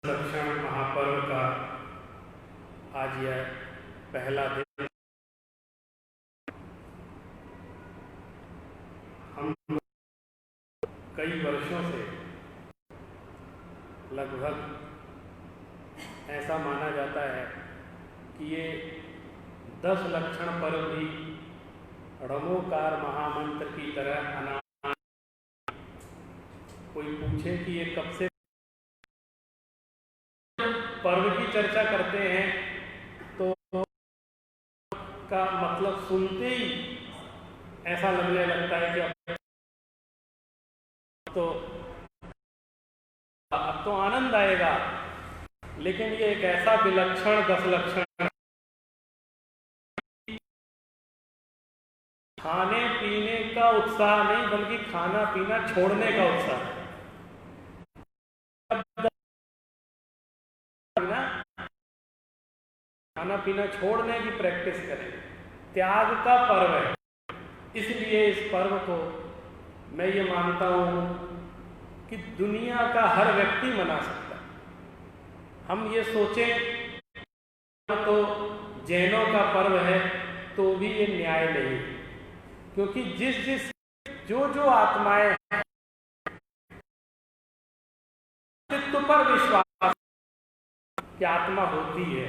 लक्षण महापर्व का आज यह पहला दिन। हम कई वर्षों से लगभग ऐसा माना जाता है कि ये 10 लक्षण पर्व भी णमोकार महामंत्र की तरह अनाम। कोई पूछे कि ये कब से पर्व की चर्चा करते हैं तो का मतलब सुनते ही ऐसा लगने लगता है कि अब तो आनंद आएगा। लेकिन ये एक ऐसा विलक्षण 10 लक्षण, खाने पीने का उत्साह नहीं बल्कि खाना पीना छोड़ने का उत्साह। खाना पीना छोड़ने की प्रैक्टिस करें, त्याग का पर्व है। इसलिए इस पर्व को मैं ये मानता हूं कि दुनिया का हर व्यक्ति मना सकता है। हम ये सोचें तो जैनों का पर्व है तो भी ये न्याय नहीं, क्योंकि जिस जो आत्माएं अस्तित्व पर विश्वास की आत्मा होती है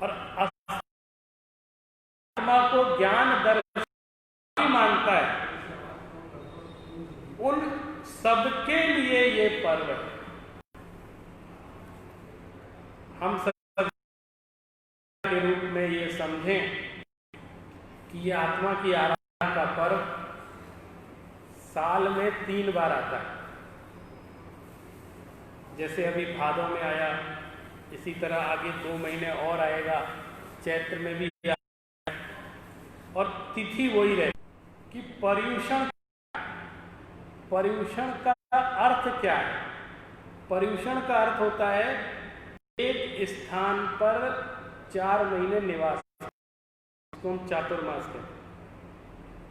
और आत्मा को ज्ञान दर्शन मानता है, उन सबके लिए ये पर्व है। हम सब के रूप में ये समझें कि ये आत्मा की आराधना का पर्व साल में 3 बार आता है। जैसे अभी भादों में आया, इसी तरह आगे 2 महीने और आएगा, चैत्र में भी आएगा। और तिथि वही रहे कि पर्युषण का अर्थ क्या है? पर्युषण का अर्थ होता है एक स्थान पर 4 महीने निवास, इसको हम चातुर्मास कहते हैं।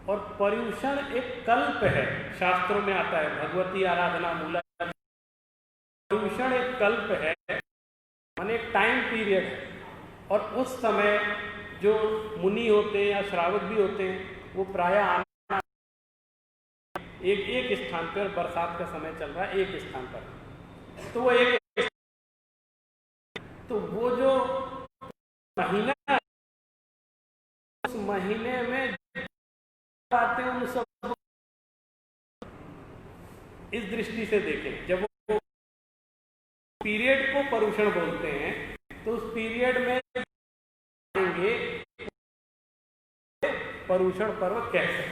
और पर्युषण एक कल्प है, शास्त्रों में आता है, भगवती आराधना मूला। पर्युषण एक कल्प है, माने एक टाइम पीरियड है। और उस समय जो मुनि होते हैं या श्रावक भी होते हैं, वो प्रायः आना एक स्थान पर, बरसात का समय चल रहा है एक स्थान पर, तो वो तो वो जो महीना, उस महीने में आते हैं उन सब इस दृष्टि से देखें। जब वो पीरियड को पर्युषण बोलते हैं तो उस पीरियड में पर्युषण पर्व कैसे,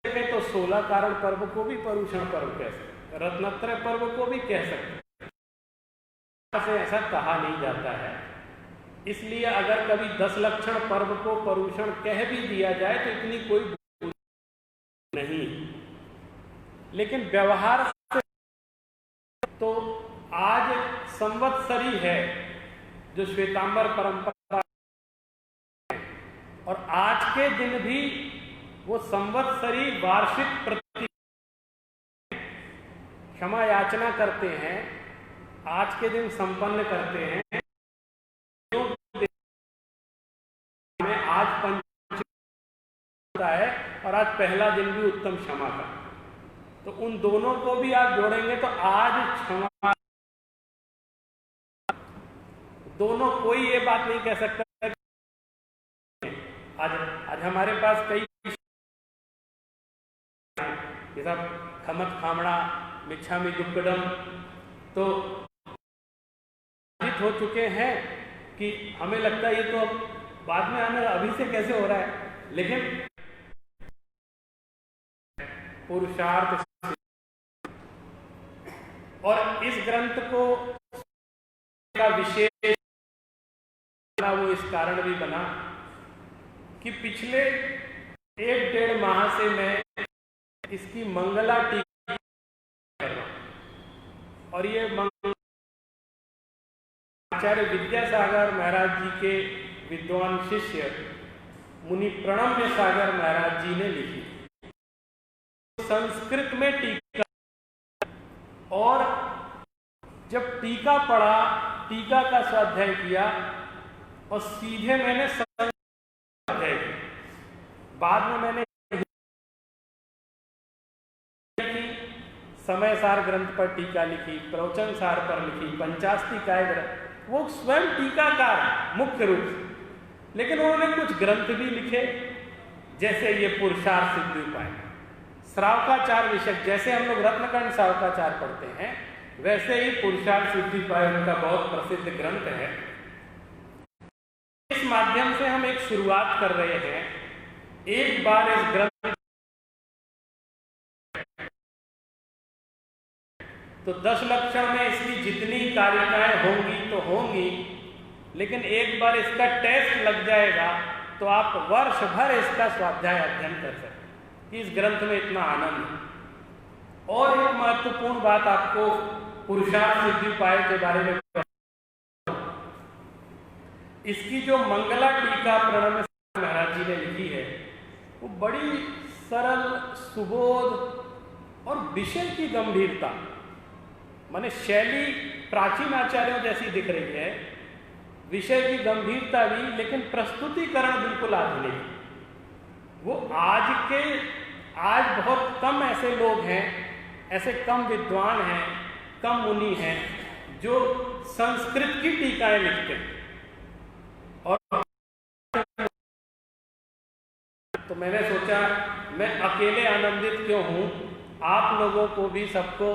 तो 16 कारण पर्व को भी पर्युषण पर्व कैसे, रत्नत्रय पर्व को भी कह सकते हैं, से ऐसा कहा नहीं जाता है। इसलिए अगर कभी 10 लक्षण पर्व को परुषण कह भी दिया जाए तो इतनी कोई नहीं, लेकिन व्यवहार से तो आज संवत्सरी है जो श्वेतांबर परंपरा, और आज के दिन भी वो संवत्सरी वार्षिक प्रति क्षमा याचना करते हैं, आज के दिन संपन्न करते हैं। आज पंचमी है और आज पहला दिन भी उत्तम क्षमा का, तो उन दोनों को भी आप जोड़ेंगे तो आज क्षमा, दोनों कोई ये बात नहीं कह सकता। आज हमारे पास कई जैसा खमत खामड़ा मिच्छामी दुक्कडम तो हो चुके हैं कि हमें लगता है ये तो अब बाद में आने, अभी से कैसे हो रहा है, लेकिन पुरुषार्थ। और इस ग्रंथ को का विशेष वो इस कारण भी बना कि पिछले 1-1.5 माह से मैं इसकी मंगला टीका कर रहा हूं, और ये आचार्य विद्यासागर महाराज जी के विद्वान शिष्य मुनि प्रणम्य सागर महाराज जी ने लिखी, संस्कृत में टीका। और जब टीका पढ़ा, टीका का स्वाध्याय किया और सीधे मैंने स्वाध्याय किया। बाद में मैंने समय सार ग्रंथ पर टीका लिखी, प्रवचन सार पर लिखी, पंचास्तिकाय ग्रंथ, वो स्वयं टीकाकार मुख्य रूप से, लेकिन उन्होंने कुछ ग्रंथ भी लिखे, जैसे ये पुरुषार्थ सिद्धिउपाय, श्रावकाचार विषय, जैसे हम लोग रत्नकंड श्रावकाचार पढ़ते हैं वैसे ही पुरुषार्थ सिद्धिउपाय उनका बहुत प्रसिद्ध ग्रंथ है। इस माध्यम से हम एक शुरुआत कर रहे हैं। एक बार इस ग्रंथ तो 10 लक्षण में इसकी जितनी कारिकाएं होंगी तो होंगी, लेकिन एक बार इसका टेस्ट लग जाएगा तो आप वर्ष भर इसका स्वाध्याय अध्ययन कर सकते हैं कि इस ग्रंथ में इतना आनंद है। और एक महत्वपूर्ण बात आपको पुरुषार्थ सिद्धिउपाय के बारे में, इसकी जो मंगला टीका प्रणम्य महाराज जी ने लिखी है वो बड़ी सरल, सुबोध और विषय की गंभीरता, माने शैली प्राचीन आचार्यों जैसी दिख रही है, विषय की गंभीरता भी, लेकिन प्रस्तुतिकरण बिल्कुल आधुनिक। वो आज बहुत कम ऐसे लोग हैं, ऐसे कम विद्वान हैं, कम मुनि हैं जो संस्कृत की टीकाएं लिखते हैं। और तो मैंने सोचा मैं अकेले आनंदित क्यों हूं, आप लोगों को भी सबको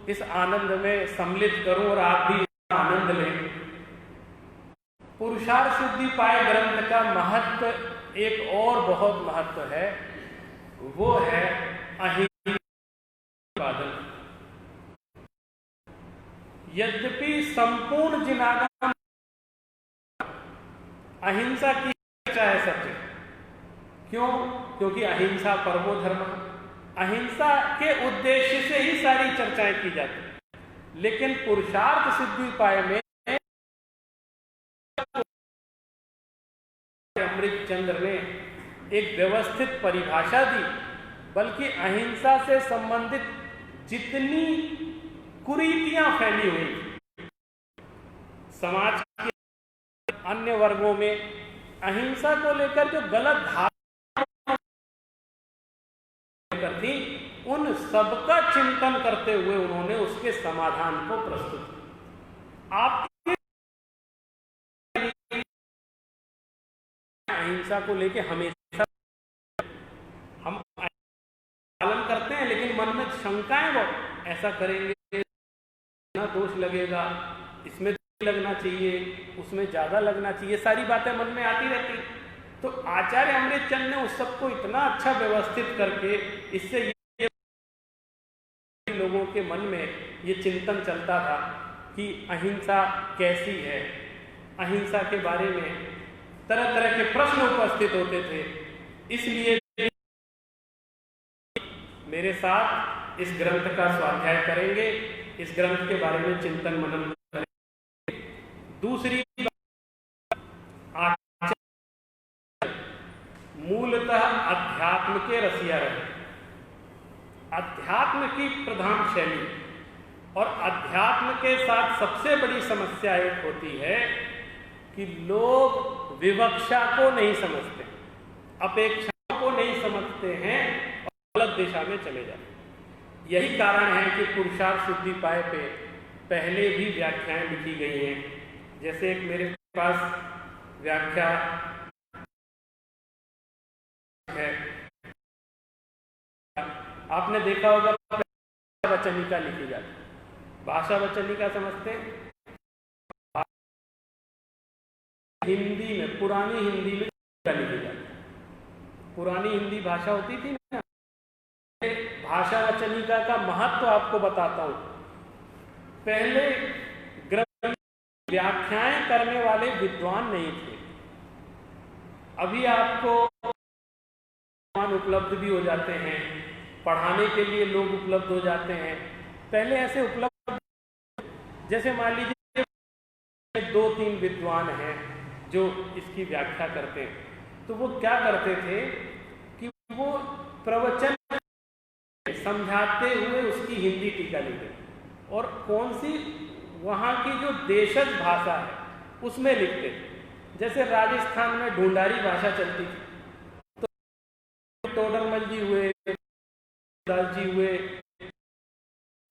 इस आनंद में सम्मिलित करूं और आप भी आनंद लें। पुरुषार्थ सिद्धिउपाय ग्रंथ का महत्व एक और बहुत महत्व है, वो है अहिंसा उत्पादन। यद्यपि संपूर्ण जिनागम अहिंसा की चर्चा है सबसे, क्यों? क्योंकि अहिंसा परमो धर्म, अहिंसा के उद्देश्य से ही सारी चर्चाएं की जाती हैं। लेकिन पुरुषार्थ सिद्धिउपाय में अमृत चंद्र ने एक व्यवस्थित परिभाषा दी, बल्कि अहिंसा से संबंधित जितनी कुरीतियां फैली हुई समाज के अन्य वर्गों में, अहिंसा को लेकर जो गलत धारणा थी, उन सबका चिंतन करते हुए उन्होंने उसके समाधान को प्रस्तुत किया। आप अहिंसा को लेके हमेशा हम पालन करते हैं, लेकिन मन में शंकाएं बहुत, ऐसा करेंगे ना दोष लगेगा, इसमें लगना चाहिए, उसमें ज्यादा लगना चाहिए, सारी बातें मन में आती रहती। तो आचार्य अमृतचंद ने उस सबको इतना अच्छा व्यवस्थित करके इससे लोगों के मन में ये चिंतन चलता था कि अहिंसा कैसी है, अहिंसा के बारे में तरह तरह के प्रश्न उपस्थित होते थे। इसलिए मेरे साथ इस ग्रंथ का स्वाध्याय करेंगे, इस ग्रंथ के बारे में चिंतन मनन करेंगे। दूसरी मूलतः अध्यात्म के रसिया रहे, अध्यात्म की प्रधान शैली, और अध्यात्म के साथ सबसे बड़ी समस्या एक होती है कि लोग विवक्षा को नहीं समझते, अपेक्षा को नहीं समझते हैं और गलत दिशा में चले जाते हैं। यही कारण है कि पुरुषार्थ सिद्धि पाए पे पहले भी व्याख्याएं लिखी गई हैं। जैसे एक मेरे पास व्याख्या है, आपने देखा होगा भाषा वचनिका लिखी जाती है। भाषा वचनिका समझते हैं? हिंदी में, पुरानी हिंदी में लिखी जाती है। पुरानी हिंदी भाषा होती थी ना, भाषा वचनिका का महत्व आपको बताता हूं। पहले ग्रंथ व्याख्याएं करने वाले विद्वान नहीं थे। अभी आपको उपलब्ध भी हो जाते हैं, पढ़ाने के लिए लोग उपलब्ध हो जाते हैं। पहले ऐसे उपलब्ध, जैसे मान लीजिए 2-3 विद्वान हैं जो इसकी व्याख्या करते हैं, तो वो क्या करते थे कि वो प्रवचन समझाते हुए उसकी हिंदी टीका लिखते, और कौन सी वहाँ की जो देशज भाषा है उसमें लिखते। जैसे राजस्थान में ढूंढारी भाषा चलती थी, टोडरमल जी हुए, दास जी हुए,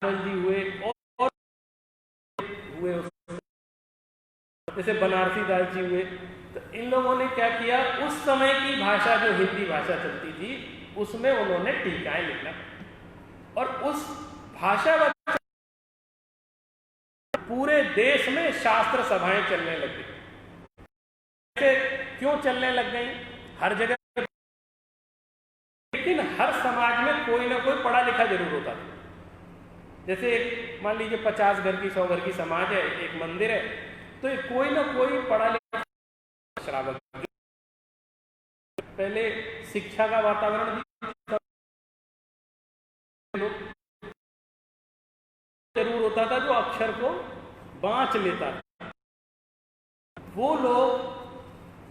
जी हुए और हुए, जैसे बनारसी दास जी हुए। तो इन लोगों ने क्या किया, उस समय की भाषा जो हिंदी भाषा चलती थी उसमें उन्होंने टीकाएं लिखना, और उस भाषा पूरे देश में शास्त्र सभाएं चलने लगी। क्यों चलने लग गई? हर जगह, लेकिन हर समाज में कोई ना कोई पढ़ा लिखा जरूर होता था। जैसे एक मान लीजिए 50 घर की 100 घर की समाज है, एक मंदिर है, तो कोई ना कोई पढ़ा लिखा श्रावक। पहले शिक्षा का वातावरण भी जरूर होता था, जो अक्षर को बांच लेता था। वो लोग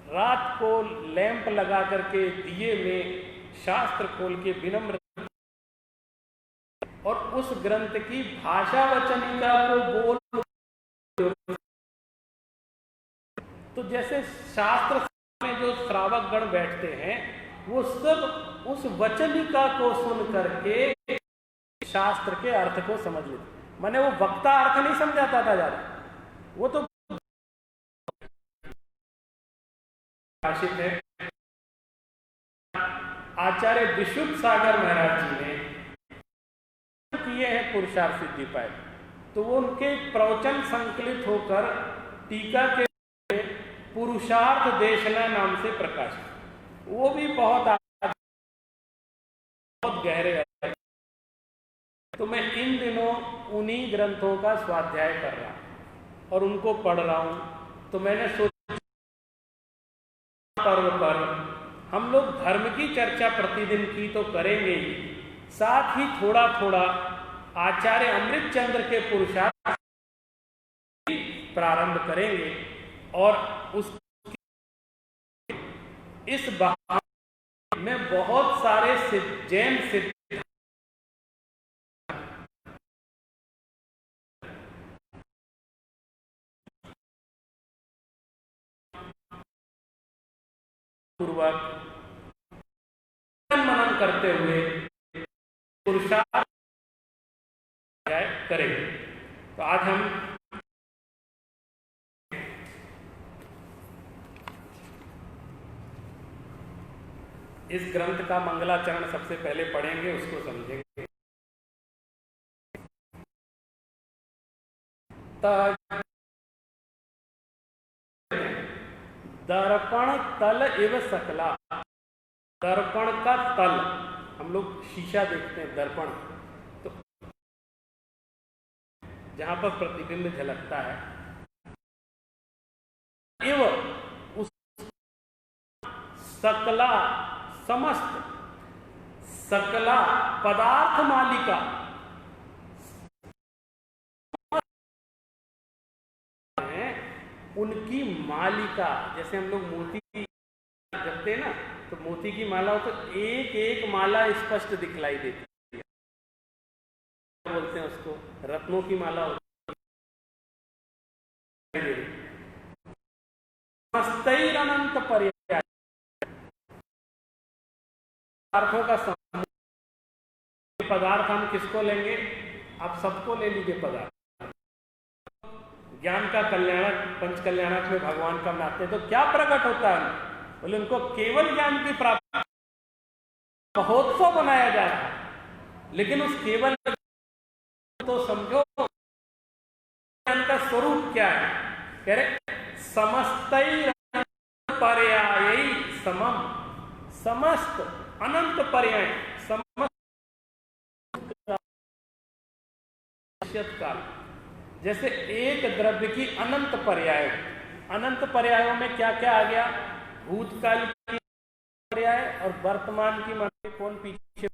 रात को लैंप लगा करके दिए में शास्त्र खोल के विनम्र, और उस ग्रंथ की भाषा वचनिका को बोल, तो जैसे शास्त्र में जो श्रावक गण बैठते हैं वो सब उस वचनिका को सुन करके शास्त्र के अर्थ को समझ लेते। माने वो वक्ता अर्थ नहीं समझाता था ज्यादा, वो तो भाषित है। आचार्य विशुद्ध सागर महाराज जी ने किए हैं पुरुषार्थ सिद्धि पाए, तो वो उनके प्रवचन संकलित होकर टीका के पुरुषार्थ देशना नाम से प्रकाशित, वो भी बहुत गहरे है। तो मैं इन दिनों उन्हीं ग्रंथों का स्वाध्याय कर रहा हूं और उनको पढ़ रहा हूं। तो मैंने सोचा पर्व पर हम लोग धर्म की चर्चा प्रतिदिन की तो करेंगे ही, साथ ही थोड़ा थोड़ा आचार्य अमृत चंद्र के पुरुषार्थ प्रारंभ करेंगे, और उस इस बहाने में बहुत सारे जैन सिद्ध पूर्वक मनन करते हुए पुरुषार्थ करेंगे। तो आज हम इस ग्रंथ का मंगलाचरण सबसे पहले पढ़ेंगे, उसको समझेंगे। दर्पण तल एवं सकला, दर्पण का तल, हम लोग शीशा देखते हैं, दर्पण, तो जहां पर प्रतिबिंब झलकता है, एवं उस सकला समस्त सकला पदार्थ मालिका उनकी मालिका, जैसे हम लोग मोती जपते हैं ना, तो मोती की माला हो तो एक एक माला स्पष्ट दिखलाई देती है, बोलते हैं उसको रत्नों की माला होती है। अनंत पर्याय पदार्थों का समूह, पदार्थ हम किसको लेंगे, आप सबको ले लीजिए पदार्थ। ज्ञान का कल्याणक पंच कल्याणक में भगवान का नाते हैं, तो क्या प्रकट होता है, बोले उनको केवल ज्ञान की प्राप्ति महोत्सव बनाया जा रहा है, लेकिन उस केवल तो समझो ज्ञान का स्वरूप क्या है, कह रहे समस्त पर्याय समम, समस्त अनंत पर्याय समस्त काल, जैसे एक द्रव्य की अनंत पर्याय, अनंत पर्यायों में क्या क्या आ गया, भूतकाल की पर्याय और वर्तमान की माने कौन पीछे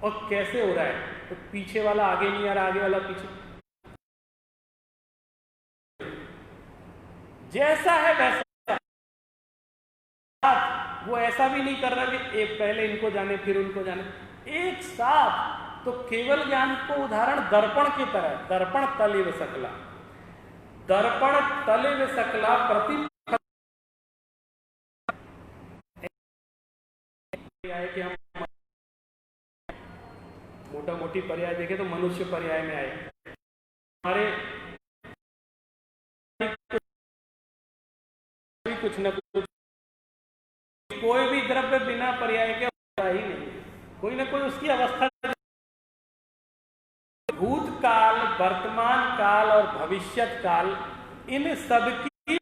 और कैसे हो रहा है, तो पीछे वाला आगे नहीं आ रहा, आगे वाला पीछे, जैसा है वैसा, वो ऐसा भी नहीं कर रहा कि एक पहले इनको जाने फिर उनको जाने, एक साथ। तो केवल ज्ञान को उदाहरण दर्पण की तरह, दर्पण तलिव सकला, दर्पण तलिव सकला प्रति कि हम मोटा मोटी पर्याय देखें तो मनुष्य पर्याय में आए, हमारे कुछ न कुछ, कोई भी द्रव्य बिना पर्याय के होता ही नहीं, कोई ना कोई उसकी अवस्था, भूतकाल वर्तमान काल और भविष्यत काल, इन सब की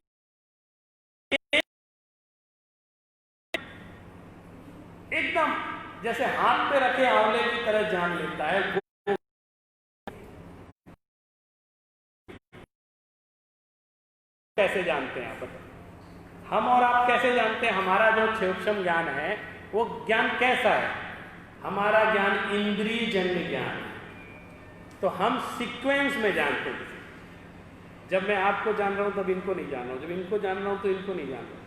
एकदम जैसे हाथ पे रखे आंवले की तरह जान लेता है। कैसे जानते हैं आप, हम और आप कैसे जानते हैं, हमारा जो सूक्ष्म ज्ञान है वो ज्ञान कैसा है, हमारा ज्ञान इंद्रिय जन्य ज्ञान है, तो हम सीक्वेंस में जानते हैं, जब मैं आपको जान रहा हूं तब इनको नहीं जान रहा हूं, जब इनको जान रहा हूं तो इनको नहीं जान रहा,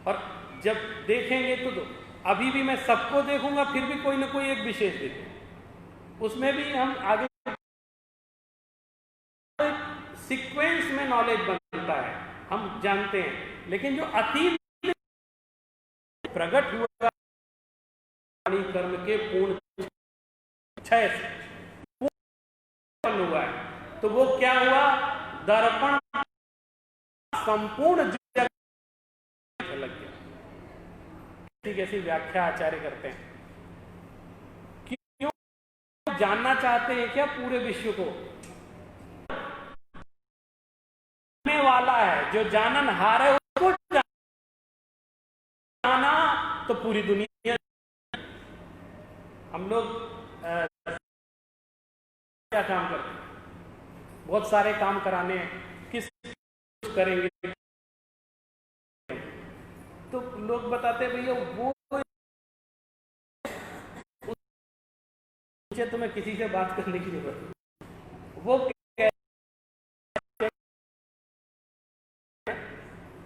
और जब देखेंगे तो अभी भी मैं सबको देखूंगा फिर भी कोई ना कोई एक विशेष देखूंगा, उसमें भी हम आगे सीक्वेंस में नॉलेज बनता है, हम जानते हैं, लेकिन जो अतीत प्रकट हुआ कर्म के पूर्ण क्षय हुआ है, तो वो क्या हुआ, दर्पण संपूर्ण जगत लग गया। ऐसी कैसी व्याख्या आचार्य करते हैं, क्यों जानना चाहते हैं क्या पूरे विश्व को, जानने वाला है, जो जाननहार है उसको जाना, तो पूरी दुनिया। हम लोग क्या काम करते हैं, बहुत सारे काम कराने हैं, किस करेंगे, तो लोग बताते हैं भैया वो तुम्हें किसी से बात करने की जरूरत, वो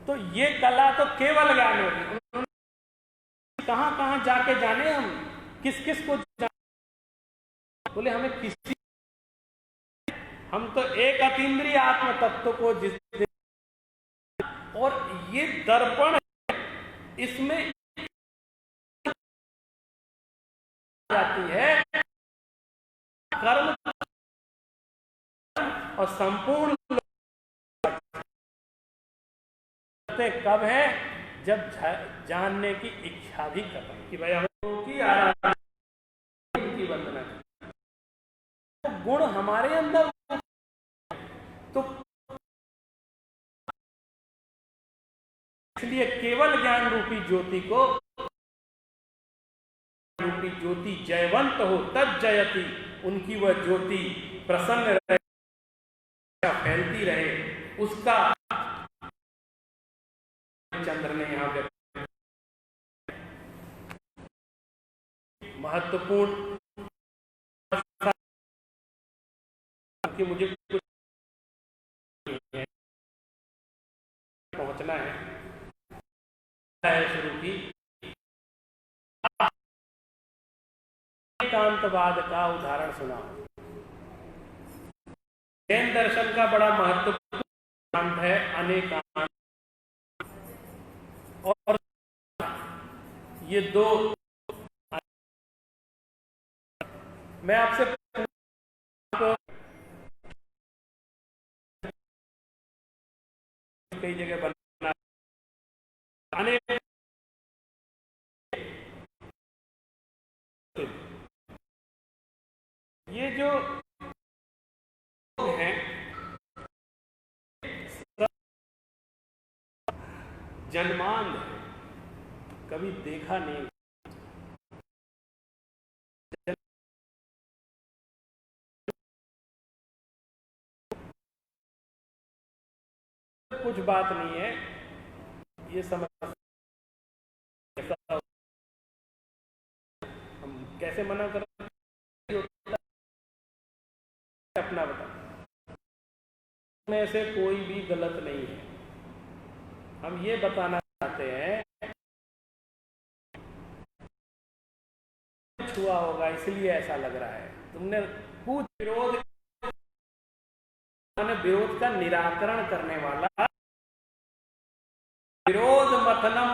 तो ये कला तो केवल ज्ञान होगी, कहां कहां जाके जाने हम, किस किस को जाने, बोले हमें किसी, हम तो एक अतीन्द्रिय आत्म तत्व को जिस, और ये दर्पण इसमें जाती है कर्म और संपूर्ण कब है, जब जानने की इच्छा भी खत्म कि भाई हम की आराधना की वंदना, तो गुण हमारे अंदर, तो इसलिए केवल ज्ञान रूपी ज्योति को, रूपी ज्योति जयवंत हो तब जयति, उनकी वह ज्योति प्रसन्न रहे। फैलती रहे, उसका चंद्र ने यहाँ व्यक्त महत्वपूर्ण कि मुझे कुछ पहुंचना है शुरू की एकांतवाद का उदाहरण सुना। जैन दर्शन का बड़ा महत्वपूर्ण सिद्धांत है अनेकांत, और ये दो मैं आपसे कई जगह बना अनेक ये जो हैं जन्मांध है, कभी देखा नहीं। कुछ बात नहीं है, ये समझ हम कैसे मना कर अपना बता में से कोई भी गलत नहीं है। हम ये बताना चाहते हैं छुआ होगा इसलिए ऐसा लग रहा है। तुमने पूछ विरोध का निराकरण करने वाला विरोध मथनम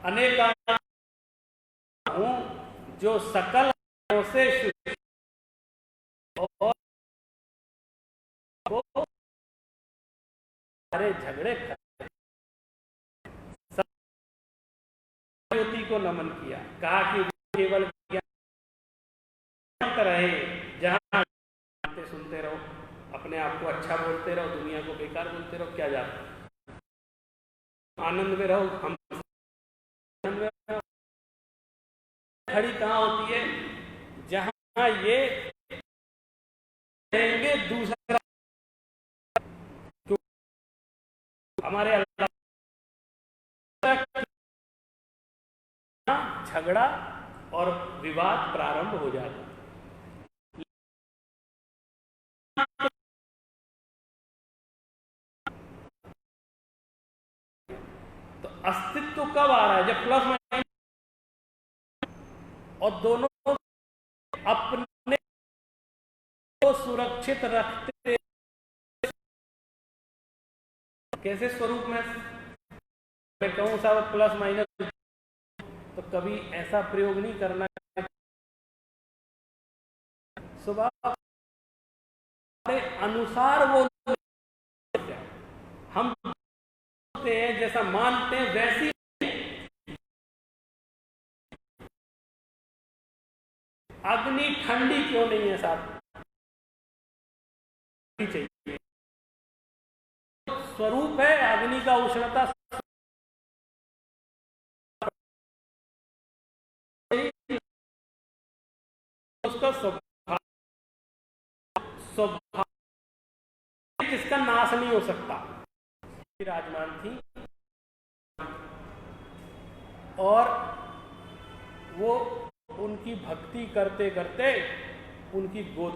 अनेका हूं जो सकल से और सारे झगड़े ज्योति को नमन किया, कहा कि केवल ज्ञान रहे, जहां सुनते रहो, अपने आप को अच्छा बोलते रहो, दुनिया को बेकार बोलते रहो, क्या जाता आनंद में रहो। हम आनंद में रहो। खड़ी कहाँ होती है? जहां ये कहेंगे दूसरा हमारे अल्लाह झगड़ा और विवाद प्रारंभ हो जाता। तो अस्तित्व कब आ रहा है? जब प्लस माइनस और दोनों अपने को सुरक्षित रखते। कैसे स्वरूप में मैं कहूं साहब प्लस माइनस, तो कभी ऐसा प्रयोग नहीं करना। स्वभाव के अनुसार वो हम हैं, जैसा मानते हैं वैसी अग्नि ठंडी क्यों नहीं है साहब? चाहिए स्वरूप है अग्नि का उष्णता, उसका स्वभाव जिसका नाश नहीं हो सकता। विराजमान थी और वो उनकी भक्ति करते करते उनकी गोद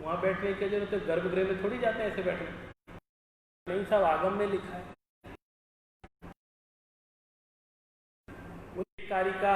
वहां बैठने की जरूरत है, गर्भगृह में थोड़ी जाते हैं ऐसे बैठने। नहीं साहब, आगम में लिखा है कारिका